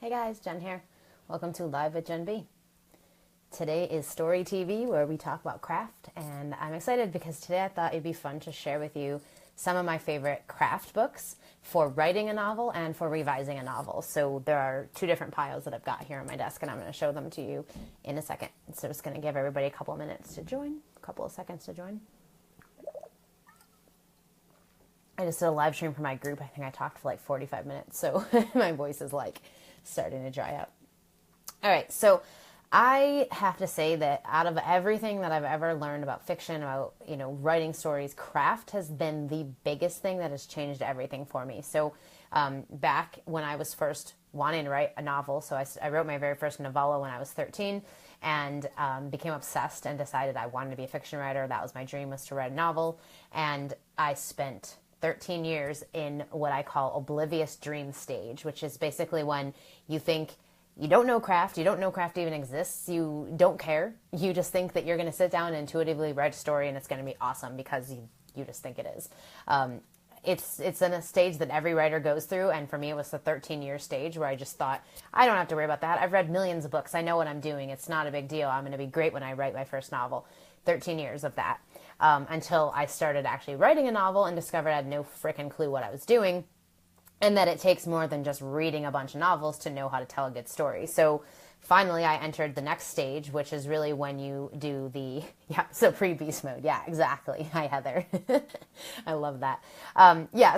Hey guys, Jen here. Welcome to Live with Jen B. Today is Story TV, where we talk about craft, and I'm excited because today I thought it'd be fun to share with you some of my favorite craft books for writing a novel and for revising a novel. So there are two different piles that I've got here on my desk, and I'm going to show them to you in a second. So just going to give everybody a couple of minutes to join, a couple of seconds to join. I just did a live stream for my group. I think I talked for like 45 minutes, so my voice is like starting to dry up. All right, so I have to say that out of everything that I've ever learned about fiction, about, writing stories, craft has been the biggest thing that has changed everything for me. So back when I was first wanting to write a novel, so I wrote my very first novella when I was 13 and became obsessed and decided I wanted to be a fiction writer. That was my dream, was to write a novel. And I spent 13 years in what I call oblivious dream stage, which is basically when you think you don't know craft even exists, you don't care, you just think that you're going to sit down and intuitively write a story and it's going to be awesome because you just think it is. It's in a stage that every writer goes through, and for me it was the 13-year stage where I just thought, I don't have to worry about that. I've read millions of books. I know what I'm doing. It's not a big deal. I'm going to be great when I write my first novel. 13 years of that. Until I started actually writing a novel and discovered I had no frickin' clue what I was doing, and that it takes more than just reading a bunch of novels to know how to tell a good story. So finally I entered the next stage, which is really when you do the, pre-beast mode. Yeah, exactly. Hi, Heather. I love that.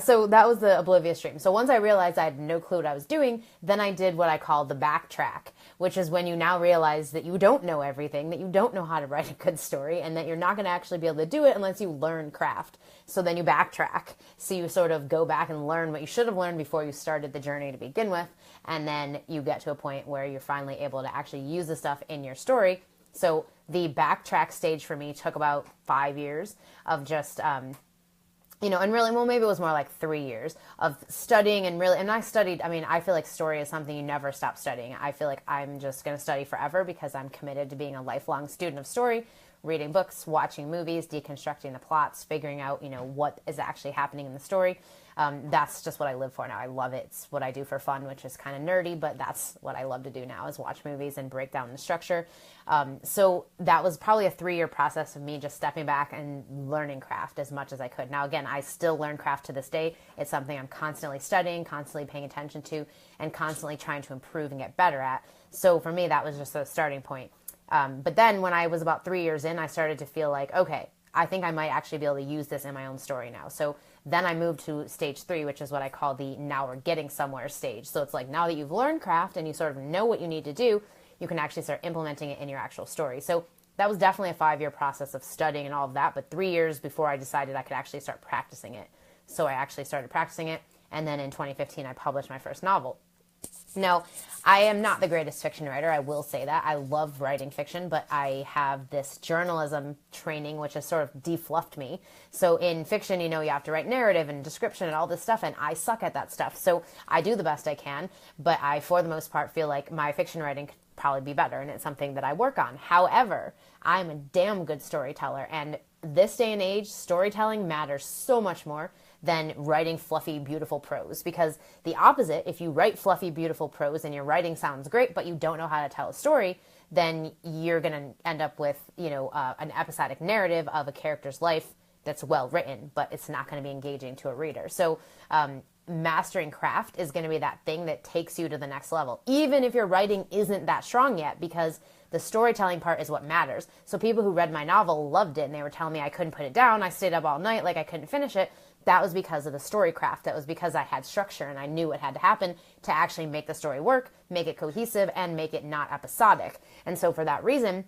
So that was the oblivious dream. So once I realized I had no clue what I was doing, then I did what I call the backtrack, which is when you now realize that you don't know everything, that you don't know how to write a good story, and that you're not going to actually be able to do it unless you learn craft. So then you backtrack. So you sort of go back and learn what you should have learned before you started the journey to begin with, and then you get to a point where you're finally able to actually use the stuff in your story. So the backtrack stage for me took about 5 years of just and really, well, maybe it was more like 3 years of studying and I studied. I feel like story is something you never stop studying. I feel like I'm just going to study forever because I'm committed to being a lifelong student of story, reading books, watching movies, deconstructing the plots, figuring out, what is actually happening in the story. That's just what I live for now. I love it. It's what I do for fun, which is kind of nerdy, but that's what I love to do now, is watch movies and break down the structure. So that was probably a 3-year process of me just stepping back and learning craft as much as I could. Now, again, I still learn craft to this day. It's something I'm constantly studying, constantly paying attention to, and constantly trying to improve and get better at. So for me, that was just a starting point. But then when I was about 3 years in, I started to feel like, okay, I think I might actually be able to use this in my own story now. So then I moved to stage 3, which is what I call the now we're getting somewhere stage. So it's like, now that you've learned craft and you sort of know what you need to do, you can actually start implementing it in your actual story. So that was definitely a 5-year process of studying and all of that, but 3 years before I decided I could actually start practicing it. So I actually started practicing it, and then in 2015 I published my first novel. Now, I am not the greatest fiction writer, I will say that. I love writing fiction, but I have this journalism training which has sort of defluffed me. So in fiction, you have to write narrative and description and all this stuff, and I suck at that stuff. So I do the best I can, but I, for the most part, feel like my fiction writing could probably be better, and it's something that I work on. However, I'm a damn good storyteller, and this day and age, storytelling matters so much more than writing fluffy, beautiful prose. Because the opposite, if you write fluffy, beautiful prose and your writing sounds great, but you don't know how to tell a story, then you're going to end up with, an episodic narrative of a character's life that's well written, but it's not going to be engaging to a reader. So mastering craft is going to be that thing that takes you to the next level, even if your writing isn't that strong yet, because the storytelling part is what matters. So people who read my novel loved it, and they were telling me I couldn't put it down. I stayed up all night, like I couldn't finish it. That was because of the story craft. That was because I had structure and I knew what had to happen to actually make the story work, make it cohesive, and make it not episodic. And so for that reason,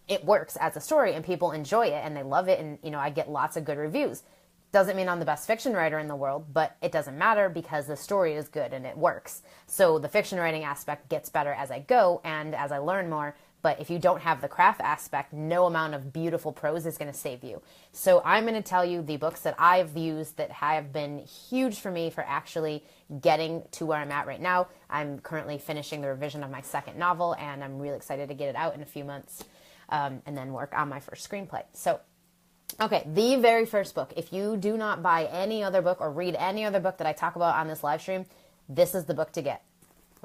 it works as a story and people enjoy it and they love it. And, I get lots of good reviews. Doesn't mean I'm the best fiction writer in the world, but it doesn't matter because the story is good and it works. So the fiction writing aspect gets better as I go and as I learn more. But if you don't have the craft aspect, no amount of beautiful prose is going to save you. So I'm going to tell you the books that I've used that have been huge for me for actually getting to where I'm at right now. I'm currently finishing the revision of my second novel, and I'm really excited to get it out in a few months and then work on my first screenplay. So, okay, the very first book. If you do not buy any other book or read any other book that I talk about on this live stream, this is the book to get.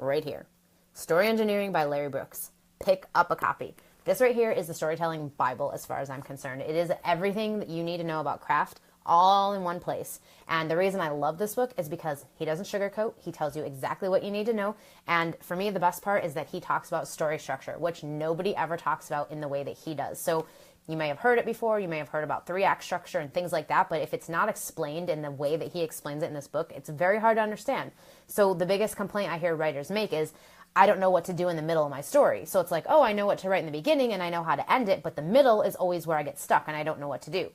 right here. Story Engineering by Larry Brooks. Pick up a copy. This right here is the storytelling Bible as far as I'm concerned. It is everything that you need to know about craft all in one place. And the reason I love this book is because he doesn't sugarcoat. He tells you exactly what you need to know. And for me, the best part is that he talks about story structure, which nobody ever talks about in the way that he does. So you may have heard it before. You may have heard about 3-act structure and things like that. But if it's not explained in the way that he explains it in this book, it's very hard to understand. So the biggest complaint I hear writers make is, I don't know what to do in the middle of my story. So it's like, oh, I know what to write in the beginning and I know how to end it, but the middle is always where I get stuck and I don't know what to do.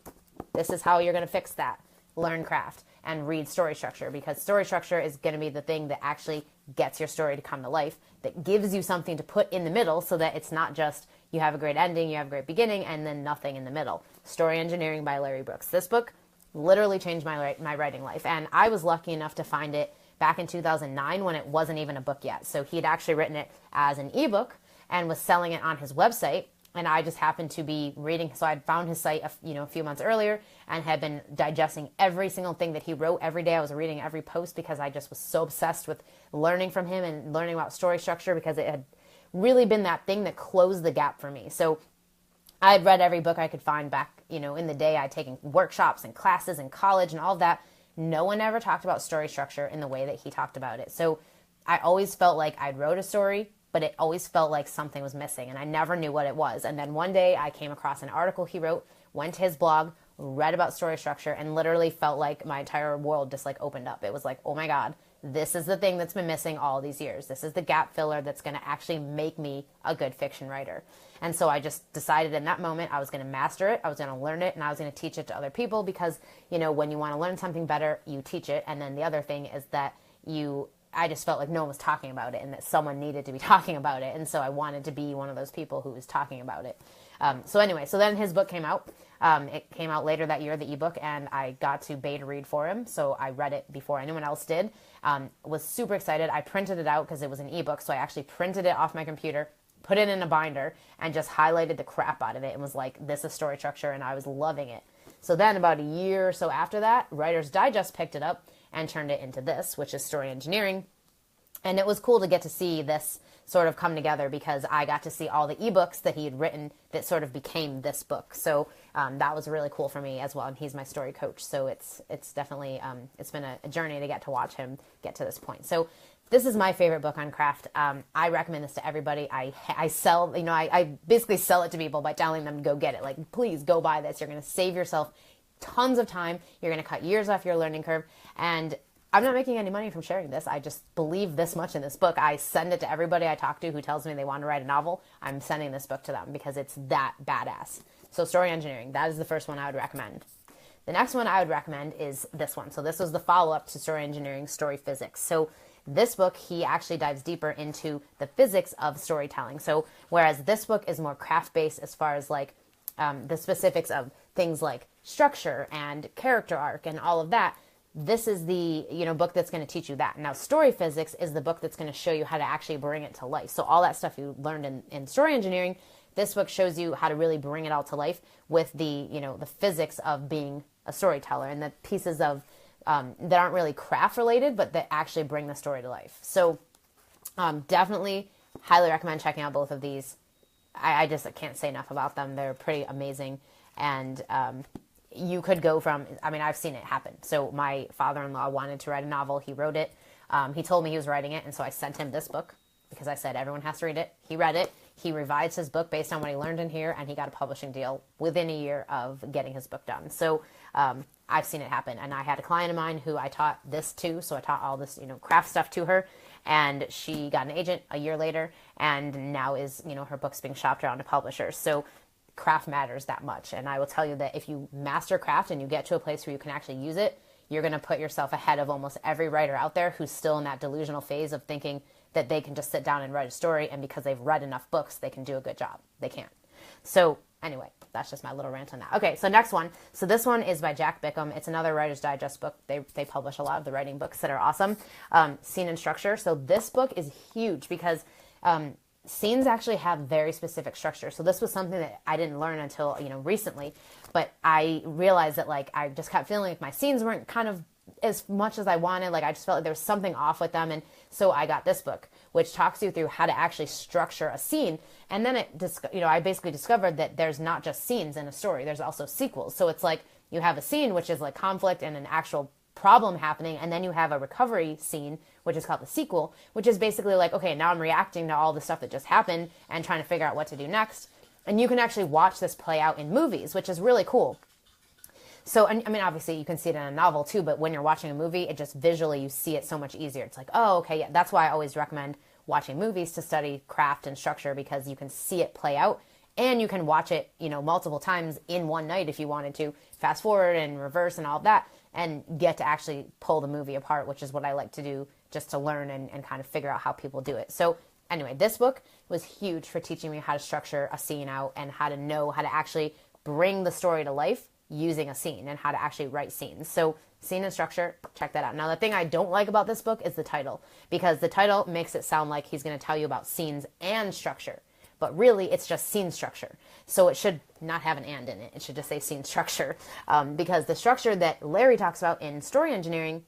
This is how you're going to fix that. Learn craft and read story structure, because story structure is going to be the thing that actually gets your story to come to life, that gives you something to put in the middle so that it's not just you have a great ending, you have a great beginning, and then nothing in the middle. Story Engineering by Larry Brooks. This book literally changed my writing life, and I was lucky enough to find it back in 2009 when it wasn't even a book yet. So he had actually written it as an ebook and was selling it on his website. And I just happened to be reading. So I'd found his site, a few months earlier and had been digesting every single thing that he wrote every day. I was reading every post because I just was so obsessed with learning from him and learning about story structure, because it had really been that thing that closed the gap for me. So I'd read every book I could find back, in the day. I'd taken workshops and classes in college and all of that. No one ever talked about story structure in the way that he talked about it. So I always felt like I'd wrote a story, but it always felt like something was missing, and I never knew what it was. And then one day I came across an article he wrote, went to his blog, read about story structure, and literally felt like my entire world just opened up. It was like, oh my God, this is the thing that's been missing all these years. This is the gap filler that's going to actually make me a good fiction writer. And so I just decided in that moment I was going to master it, I was going to learn it, and I was going to teach it to other people, because, when you want to learn something better, you teach it. And then the other thing is that I just felt like no one was talking about it and that someone needed to be talking about it. And so I wanted to be one of those people who was talking about it. So then his book came out. It came out later that year, the ebook, and I got to beta read for him. So I read it before anyone else did. Was super excited. I printed it out because it was an ebook. So I actually printed it off my computer, put it in a binder, and just highlighted the crap out of it and was like, this is story structure, and I was loving it. So then about a year or so after that, Writer's Digest picked it up and turned it into this, which is Story Engineering. And it was cool to get to see this sort of come together, because I got to see all the ebooks that he had written that sort of became this book. So that was really cool for me as well. And he's my story coach. So it's definitely, it's been a journey to get to watch him get to this point. So this is my favorite book on craft. I recommend this to everybody. I sell, I basically sell it to people by telling them to go get it. Like, please go buy this. You're going to save yourself tons of time. You're going to cut years off your learning curve. And I'm not making any money from sharing this. I just believe this much in this book. I send it to everybody I talk to who tells me they want to write a novel. I'm sending this book to them because it's that badass. So Story Engineering, that is the first one I would recommend. The next one I would recommend is this one. So this was the follow-up to Story Engineering, Story Physics. So this book, he actually dives deeper into the physics of storytelling. So whereas this book is more craft-based as far as the specifics of things like structure and character arc and all of that, this is the book that's going to teach you that. Now, Story Physics is the book that's going to show you how to actually bring it to life. So all that stuff you learned in Story Engineering, this book shows you how to really bring it all to life with the the physics of being a storyteller, and the pieces of that aren't really craft related, but that actually bring the story to life. So definitely highly recommend checking out both of these. I just can't say enough about them. They're pretty amazing. And you could go from, I've seen it happen. So my father-in-law wanted to write a novel. He wrote it. He told me he was writing it. And so I sent him this book because I said, everyone has to read it. He read it. He revised his book based on what he learned in here, and he got a publishing deal within a year of getting his book done. So I've seen it happen. And I had a client of mine who I taught this to. So I taught all this, craft stuff to her. And she got an agent a year later, and now is, her book's being shopped around to publishers. So craft matters that much. And I will tell you that if you master craft and you get to a place where you can actually use it, you're going to put yourself ahead of almost every writer out there who's still in that delusional phase of thinking that they can just sit down and write a story, and because they've read enough books, they can do a good job. They can't. So anyway, that's just my little rant on that. Okay, so next one. So this one is by Jack Bickham. It's another Writer's Digest book. They publish a lot of the writing books that are awesome. Scene and Structure. So this book is huge because scenes actually have very specific structure. So this was something that I didn't learn until, recently, but I realized that I just kept feeling like my scenes weren't kind of as much as I wanted. I just felt like there was something off with them. And so I got this book, which talks you through how to actually structure a scene. And then I basically discovered that there's not just scenes in a story, there's also sequels. So it's like you have a scene, which is like conflict and an actual problem happening, and then you have a recovery scene, which is called the sequel, which is basically like, okay, now I'm reacting to all the stuff that just happened and trying to figure out what to do next. And you can actually watch this play out in movies, which is really cool. So, I mean, obviously you can see it in a novel too, but when you're watching a movie, it just visually, you see it so much easier. It's like, oh, okay, yeah. That's why I always recommend watching movies to study craft and structure, because you can see it play out and you can watch it, multiple times in one night if you wanted to, fast forward and reverse and all of that, and get to actually pull the movie apart, which is what I like to do just to learn and kind of figure out how people do it. So anyway, this book was huge for teaching me how to structure a scene out and how to know how to actually bring the story to life using a scene and how to actually write scenes. So scene and structure, check that out. Now, the thing I don't like about this book is the title, because the title makes it sound like he's going to tell you about scenes and structure, but really it's just scene structure. So it should not have an and in it. It should just say scene structure, because the structure that Larry talks about in story engineering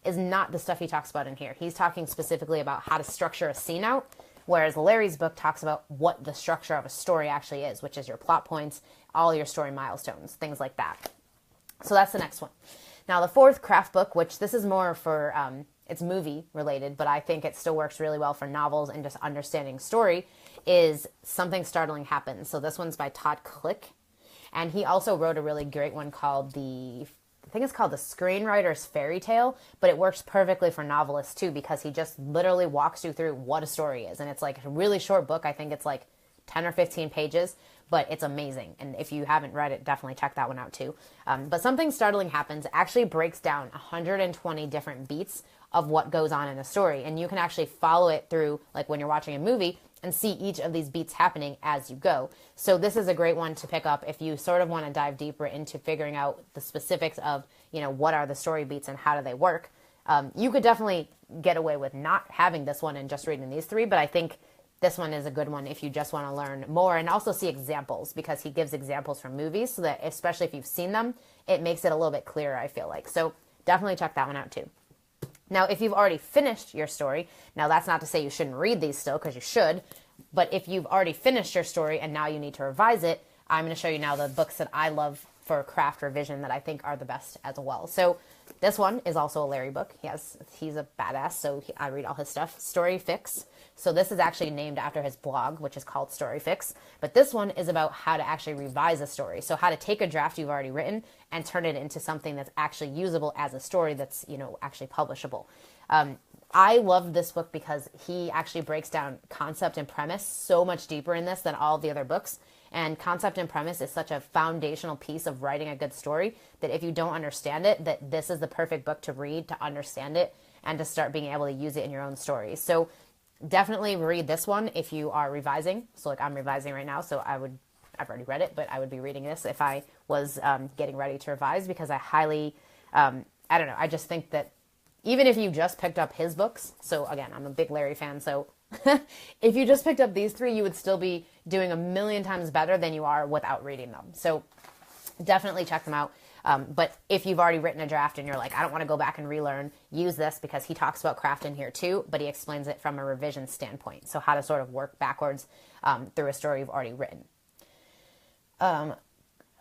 is not the stuff he talks about in here. He's talking specifically about how to structure a scene out, whereas Larry's book talks about what the structure of a story actually is, which is your plot points, all your story milestones, things like that. So that's the next one. Now, the fourth craft book, which this is more for, it's movie related, but I think it still works really well for novels and just understanding story, is Something Startling Happens. So this one's by Todd Click. And he also wrote a really great one called I think it's called The Screenwriter's Fairy Tale, but it works perfectly for novelists too, because he just literally walks you through what a story is. And it's like a really short book. I think it's like 10 or 15 pages, but it's amazing. And if you haven't read it, definitely check that one out too. But Something Startling Happens actually breaks down 120 different beats of what goes on in a story. And you can actually follow it through, like when you're watching a movie, and see each of these beats happening as you go. So this is a great one to pick up if you sort of want to dive deeper into figuring out the specifics of, what are the story beats and how do they work. You could definitely get away with not having this one and just reading these three, but I think this one is a good one if you just want to learn more and also see examples, because he gives examples from movies, so that especially if you've seen them, it makes it a little bit clearer, I feel like. So definitely check that one out too. Now, if you've already finished your story, now that's not to say you shouldn't read these still, because you should, but if you've already finished your story and now you need to revise it, I'm going to show you now the books that I love for craft revision that I think are the best as well. So this one is also a Larry book. He's a badass, so I read all his stuff. Story Fix. So this is actually named after his blog, which is called Story Fix. But this one is about how to actually revise a story. So how to take a draft you've already written and turn it into something that's actually usable as a story that's, actually publishable. I love this book because he actually breaks down concept and premise so much deeper in this than all of the other books. And concept and premise is such a foundational piece of writing a good story that if you don't understand it, that this is the perfect book to read to understand it and to start being able to use it in your own stories. So definitely read this one if you are revising. So like I'm revising right now, so I've already read it, but I would be reading this if I was getting ready to revise, because I highly, I just think that even if you just picked up his books, so again, I'm a big Larry fan, so if you just picked up these three, you would still be doing 1,000,000 times better than you are without reading them. So definitely check them out. But if you've already written a draft and you're like, I don't want to go back and relearn, use this, because he talks about craft in here too, but he explains it from a revision standpoint. So how to sort of work backwards through a story you've already written.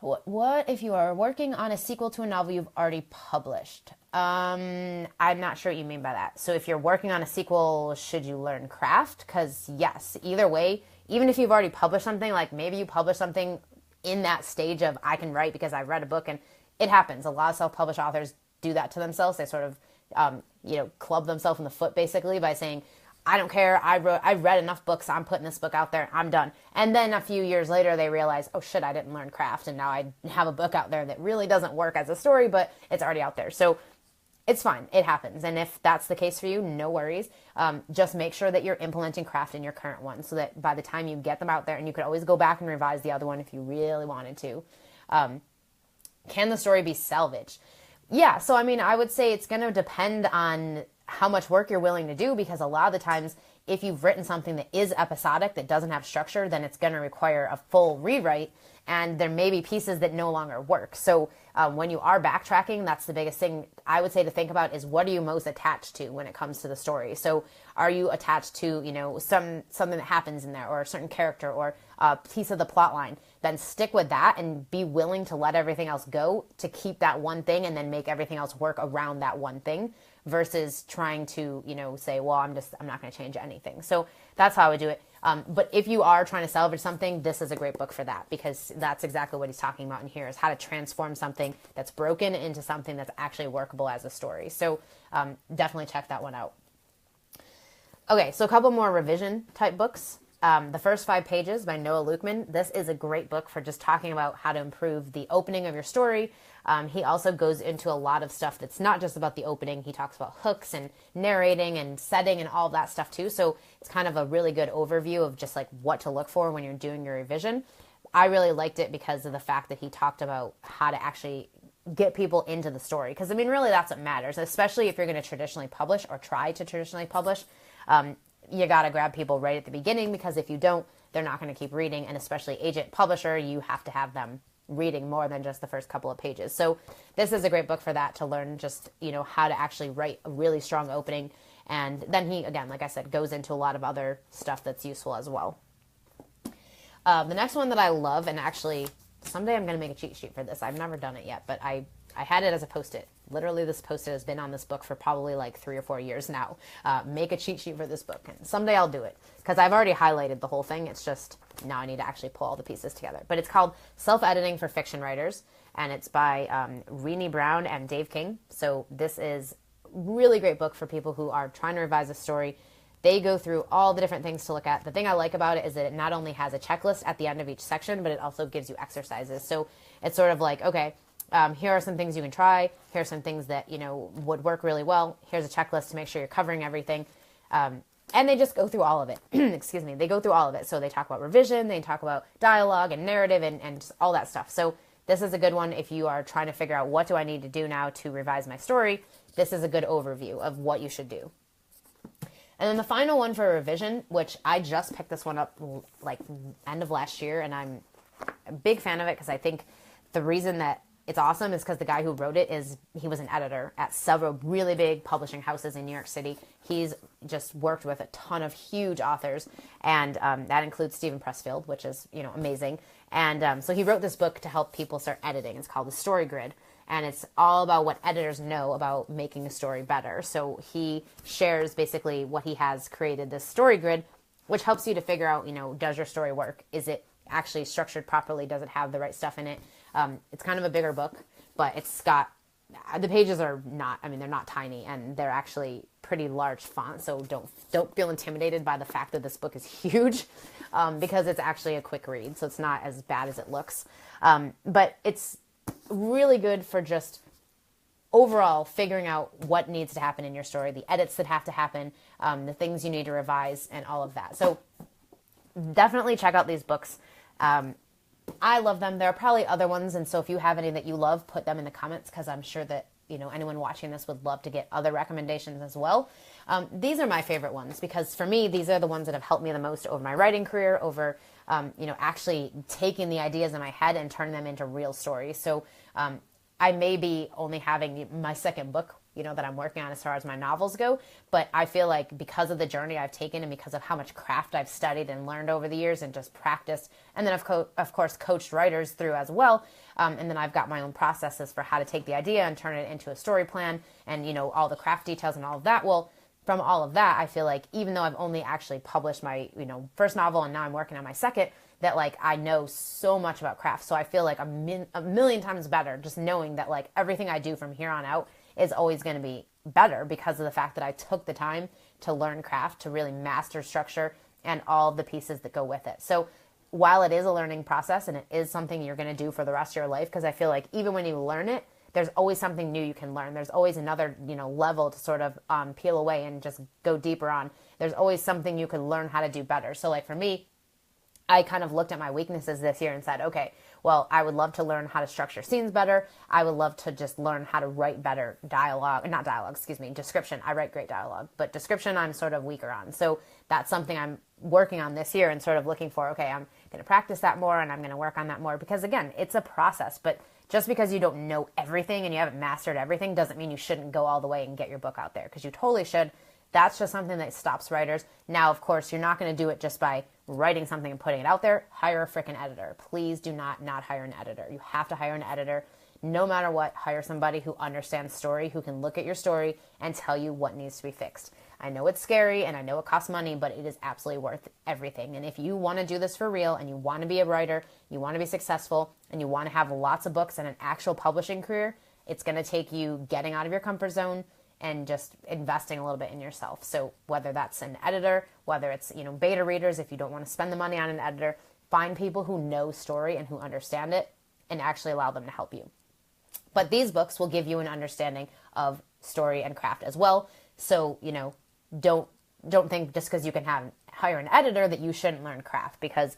What if you are working on a sequel to a novel you've already published? I'm not sure what you mean by that. So if you're working on a sequel, should you learn craft? Because yes, either way, even if you've already published something, like maybe you publish something in that stage of I can write because I read a book, and it happens. A lot of self-published authors do that to themselves. They sort of, club themselves in the foot basically by saying, I don't care. I read enough books. I'm putting this book out there. I'm done. And then a few years later, they realize, oh shit, I didn't learn craft. And now I have a book out there that really doesn't work as a story, but it's already out there. So it's fine. It happens. And if that's the case for you, no worries. Just make sure that you're implementing craft in your current one, so that by the time you get them out there, and you could always go back and revise the other one if you really wanted to. Can the story be salvaged? Yeah. So, I mean, I would say it's going to depend on how much work you're willing to do, because a lot of the times, if you've written something that is episodic, that doesn't have structure, then it's going to require a full rewrite, and there may be pieces that no longer work. So when you are backtracking, that's the biggest thing I would say to think about, is what are you most attached to when it comes to the story? So are you attached to, something that happens in there, or a certain character, or a piece of the plot line? Then stick with that and be willing to let everything else go to keep that one thing, and then make everything else work around that one thing, versus trying to, say, well, I'm not going to change anything. So that's how I would do it. But if you are trying to salvage something, this is a great book for that, because that's exactly what he's talking about in here, is how to transform something that's broken into something that's actually workable as a story. So definitely check that one out. Okay, so a couple more revision type books. The First 5 Pages by Noah Lukeman. This is a great book for just talking about how to improve the opening of your story. He also goes into a lot of stuff that's not just about the opening. He talks about hooks and narrating and setting and all that stuff too. So it's kind of a really good overview of just like what to look for when you're doing your revision. I really liked it because of the fact that he talked about how to actually get people into the story. Because, really that's what matters, especially if you're going to traditionally publish or try to traditionally publish. You got to grab people right at the beginning, because if you don't, they're not going to keep reading. And especially agent publisher, you have to have them reading more than just the first couple of pages. So this is a great book for that, to learn just, how to actually write a really strong opening. And then he, again, like I said, goes into a lot of other stuff that's useful as well. The next one that I love, and actually someday I'm going to make a cheat sheet for this. I've never done it yet, but I had it as a Post-it. Literally, this Post-it has been on this book for probably like 3 or 4 years now. Make a cheat sheet for this book. And someday I'll do it, because I've already highlighted the whole thing. It's just now I need to actually pull all the pieces together. But it's called Self-Editing for Fiction Writers, and it's by Renee Brown and Dave King. So this is a really great book for people who are trying to revise a story. They go through all the different things to look at. The thing I like about it is that it not only has a checklist at the end of each section, but it also gives you exercises. So it's sort of like, okay, here are some things you can try. Here are some things that, would work really well. Here's a checklist to make sure you're covering everything. And they just go through all of it. Excuse me. They go through all of it. So they talk about revision. They talk about dialogue and narrative and just all that stuff. So this is a good one if you are trying to figure out, what do I need to do now to revise my story? This is a good overview of what you should do. And then the final one for revision, which I just picked this one up like end of last year, and I'm a big fan of it, because I think the reason that it's awesome is because the guy who wrote it he was an editor at several really big publishing houses in New York City. He's just worked with a ton of huge authors, and that includes Stephen Pressfield, which is, amazing. And so he wrote this book to help people start editing. It's called The Story Grid, and it's all about what editors know about making a story better. So he shares basically what he has created, this story grid, which helps you to figure out, does your story work? Is it actually structured properly? Does it have the right stuff in it? It's kind of a bigger book, but it's got, the pages are not, they're not tiny, and they're actually pretty large font. So don't feel intimidated by the fact that this book is huge, because it's actually a quick read. So it's not as bad as it looks. But it's really good for just overall figuring out what needs to happen in your story, the edits that have to happen, the things you need to revise, and all of that. So definitely check out these books. I love them. There are probably other ones, and so if you have any that you love, put them in the comments, because I'm sure that anyone watching this would love to get other recommendations as well. These are my favorite ones, because for me, these are the ones that have helped me the most over my writing career, over actually taking the ideas in my head and turning them into real stories. So I may be only having my second book, that I'm working on as far as my novels go, but I feel like because of the journey I've taken, and because of how much craft I've studied and learned over the years, and just practiced, and then of course coached writers through as well, and then I've got my own processes for how to take the idea and turn it into a story plan, and all the craft details and all of that. Well, from all of that, I feel like even though I've only actually published my first novel, and now I'm working on my second, that like I know so much about craft. So I feel like a million times better just knowing that like everything I do from here on out is always going to be better, because of the fact that I took the time to learn craft, to really master structure and all the pieces that go with it. So while it is a learning process, and it is something you're going to do for the rest of your life, because I feel like even when you learn it, there's always something new you can learn. There's always another, level to sort of peel away and just go deeper on. There's always something you can learn how to do better. So like for me, I kind of looked at my weaknesses this year and said, okay, well, I would love to learn how to structure scenes better. I would love to just learn how to write better description. I write great dialogue, but description I'm sort of weaker on. So that's something I'm working on this year and sort of looking for, okay, I'm going to practice that more and I'm going to work on that more because, again, it's a process. But just because you don't know everything and you haven't mastered everything doesn't mean you shouldn't go all the way and get your book out there, because you totally should. That's just something that stops writers. Now, of course, you're not going to do it just by writing something and putting it out there. Hire a freaking editor. Please do not hire an editor. You have to hire an editor. No matter what, hire somebody who understands story, who can look at your story and tell you what needs to be fixed. I know it's scary and I know it costs money, but it is absolutely worth everything. And if you want to do this for real and you want to be a writer, you want to be successful, and you want to have lots of books and an actual publishing career, it's going to take you getting out of your comfort zone and just investing a little bit in yourself. So whether that's an editor, whether it's, beta readers, if you don't want to spend the money on an editor, find people who know story and who understand it and actually allow them to help you. But these books will give you an understanding of story and craft as well. So, don't think just because you can hire an editor that you shouldn't learn craft, because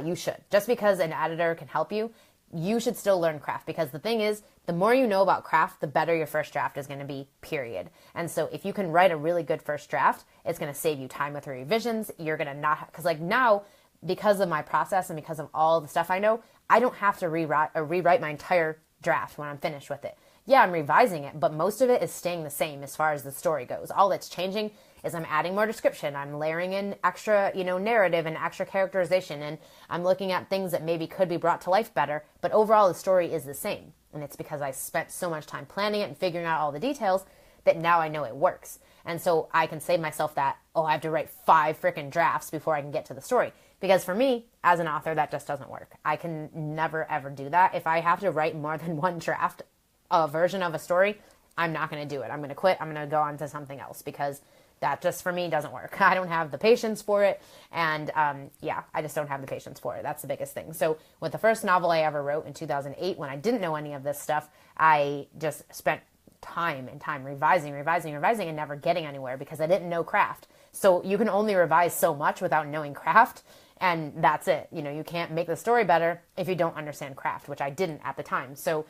you should. Just because an editor can help you, you should still learn craft, because the thing is, the more you know about craft, the better your first draft is going to be, period. And so if you can write a really good first draft, it's going to save you time with your revisions. You're going to not, because now, because of my process and because of all the stuff I know, I don't have to rewrite my entire draft when I'm finished with it. Yeah, I'm revising it, but most of it is staying the same as far as the story goes. All that's changing is I'm adding more description. I'm layering in extra, narrative and extra characterization, and I'm looking at things that maybe could be brought to life better, but overall the story is the same. And it's because I spent so much time planning it and figuring out all the details that now I know it works. And so I can save myself that, I have to write 5 freaking drafts before I can get to the story. Because for me, as an author, that just doesn't work. I can never, ever do that. If I have to write more than one draft, a version of a story, I'm not going to do it. I'm going to quit. I'm going to go on to something else, because that just, for me, doesn't work. I don't have the patience for it. And I just don't have the patience for it. That's the biggest thing. So with the first novel I ever wrote in 2008, when I didn't know any of this stuff, I just spent time revising and never getting anywhere because I didn't know craft. So you can only revise so much without knowing craft. And that's it. You can't make the story better if you don't understand craft, which I didn't at the time. So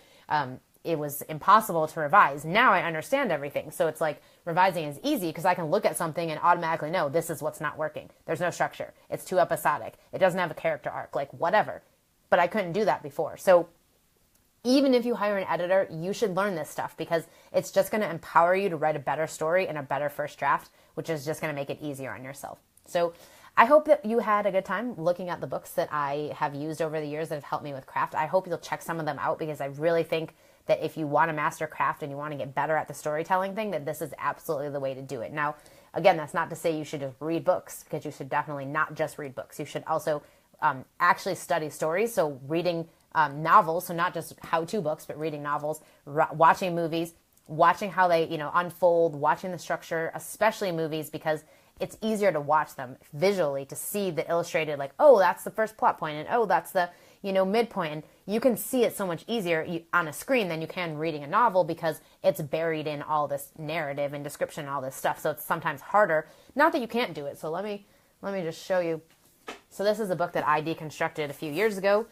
it was impossible to revise. Now I understand everything. So it's like revising is easy because I can look at something and automatically know this is what's not working. There's no structure. It's too episodic. It doesn't have a character arc, like whatever. But I couldn't do that before. So even if you hire an editor, you should learn this stuff, because it's just going to empower you to write a better story and a better first draft, which is just going to make it easier on yourself. So I hope that you had a good time looking at the books that I have used over the years that have helped me with craft. I hope you'll check some of them out, because I really think that if you want to master craft and you want to get better at the storytelling thing, that this is absolutely the way to do it. Now, again, that's not to say you should just read books, because you should definitely not just read books. You should also actually study stories. So reading novels, so not just how-to books, but reading novels, watching movies, watching how they, unfold, watching the structure, especially movies, because it's easier to watch them visually, to see the illustrated, like, that's the first plot point, and that's the, midpoint. And you can see it so much easier on a screen than you can reading a novel, because it's buried in all this narrative and description and all this stuff. So it's sometimes harder. Not that you can't do it. So let me just show you. So this is a book that I deconstructed a few years ago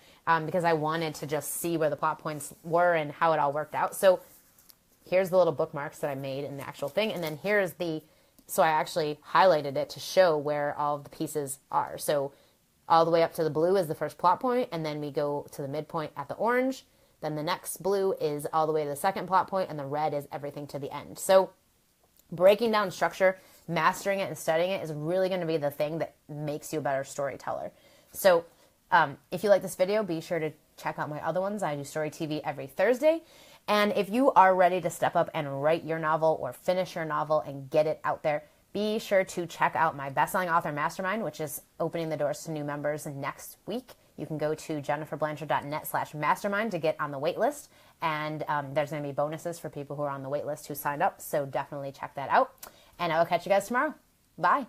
because I wanted to just see where the plot points were and how it all worked out. So here's the little bookmarks that I made in the actual thing. And then here's so I actually highlighted it to show where all of the pieces are. So all the way up to the blue is the first plot point, and then we go to the midpoint at the orange. Then the next blue is all the way to the second plot point, and the red is everything to the end. So breaking down structure, mastering it, and studying it is really going to be the thing that makes you a better storyteller. So if you like this video, be sure to check out my other ones. I do Story TV every Thursday. And if you are ready to step up and write your novel or finish your novel and get it out there, be sure to check out my Bestselling Author Mastermind, which is opening the doors to new members next week. You can go to jenniferblanchard.net/mastermind to get on the wait list. And there's going to be bonuses for people who are on the wait list who signed up. So definitely check that out. And I will catch you guys tomorrow. Bye.